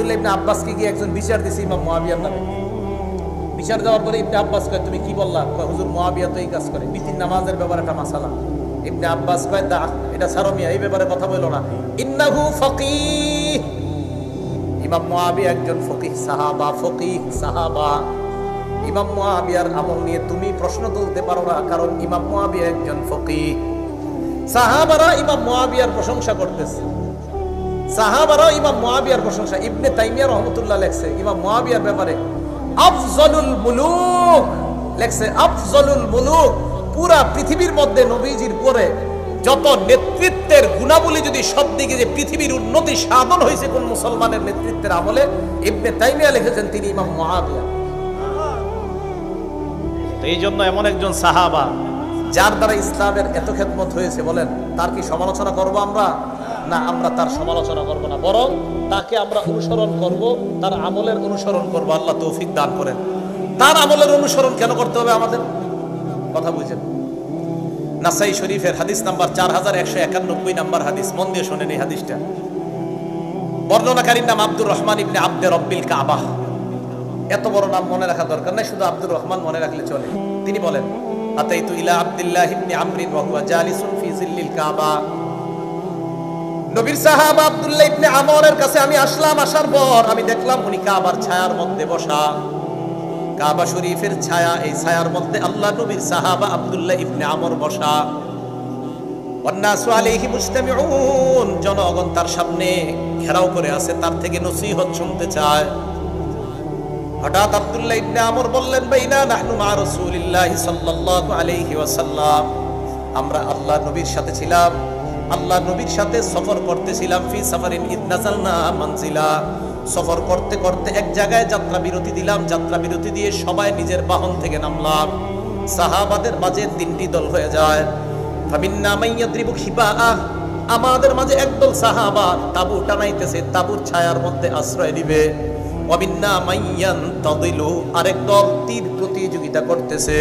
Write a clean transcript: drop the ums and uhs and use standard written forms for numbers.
আব্দুল্লাহ ইবনে আব্বাসকে গিয়ে একজন বিচার দিছে ইমাম মুয়াবিয়ার নামে। বিচার দেওয়ার পরে ইবনে আব্বাস কয় তুমি কি বললা? কয় হুজুর মুয়াবিয়া তো এই কাজ করে, বিতির নামাজের ব্যাপারে একটা মাসালা। ইবনে আব্বাস কয় দা এটা ছাড়ো মিয়া, এই ব্যাপারে কথা বলো না। ইন্নাহু ফাকিহ, ইমাম মুয়াবিয়া একজন ফকিহ সাহাবা, ফকিহ সাহাবা। ইমাম মুয়াবিয়ার আমল নিয়ে তুমি প্রশ্ন তুলতে পারো না, কারণ ইমাম মুয়াবিয়া একজন ফকিহ। সাহাবারা ইমাম মুয়াবিয়ার প্রশংসা করতেছে, সাহাবারা ইমাম মুয়াবিয়ার প্রশংসা। ইবনে তাইমিয়া রাহমাতুল্লাহ লেখছে ইমাম মুয়াবিয়ার ব্যাপারে আফজলুল মুলুক, লেখছে আফজলুল মুলুক। পুরা পৃথিবীর মধ্যে নবীজির পরে যত নেতৃত্বের গুণাবলী যদি সব দিকে যে পৃথিবীর উন্নতি সাধন হয়েছে কোন মুসলমানের নেতৃত্বের আমলে, ইবনে তাইমিয়া লিখেছেন তিনি ইমাম মুয়াবিয়া। তো এই জন্য এমন একজন সাহাবা যার দ্বারা ইসলামের এত খেদমত হয়েছে, বলেন তার কি সমালোচনা করব আমরা? না, আমরা তার সমালোচনা করব না, বরং তাকে আমরা অনুসরণ করব, তার আমলের অনুসরণ করব। আল্লাহ তৌফিক দান করেন। তার আমলের অনুসরণ কেন করতে হবে আমাদের? কথা বুঝেন? নাসাই শরীফের হাদিস নাম্বার 4191 নাম্বার হাদিস, মন দিয়ে শোনেন এই হাদিসটা। বর্ণনাকারীর নাম আব্দুর রহমান ইবনে আব্দে রব্বিল কাবাহ। এত বড় নাম মনে রাখা দরকার নাই, শুধু আব্দুর রহমান মনে রাখলে চলে। তিনি বলেন আতাইতু ইলা আব্দুল্লাহ ইবনে আমর ওয়া হুয়া জালিসুন ফি জিল্লিল কাবা। নবীর সাহাবা আব্দুল্লাহ ইবনে আমরের কাছে আমি আসলাম, আসার পর আমি দেখলাম উনি কাবার ছায়ার মধ্যে বসা। কাবা শরীফের ছায়া, এই ছায়ার মধ্যে আল্লাহ নবীর সাহাবা আব্দুল্লাহ ইবনে আমর বসা। ওয়ান্নাসু আলাইহি মুজতামিউন, জনগণ তার সামনে ঘেরাও করে আছে, তার থেকে নসিহত শুনতে চায়। হঠাৎ আব্দুল্লাহ ইবনে আমর বললেন বাইনা নাহনু মা রাসূলিল্লাহি সাল্লাল্লাহু আলাইহি ওয়াসাল্লাম, আমরা আল্লাহ নবীর সাথে ছিলাম, আল্লাহ নবীর সাথে সফর করতেছিলাম। ফি সাফারিন ইদ নাযালনা মানজিলা, সফর করতে করতে এক জায়গায় যাত্রা বিরতি দিলাম, যাত্রা বিরতি দিয়ে সবাই নিজের বাহন থেকে নামলাম। সাহাবাদের মাঝে তিনটি দল হয়ে যায়। ফামিন্না মাইয়াদ্রিবু খিবাআ, আমাদের মাঝে একদল সাহাবা তাবু টানাইতেছে, তাবুর ছায়ার মধ্যে আশ্রয় নিবে। ওয়াবিন্না মাইয়ান তাদিলু, আরেক দল তীর প্রতিযোগিতা করতেছে।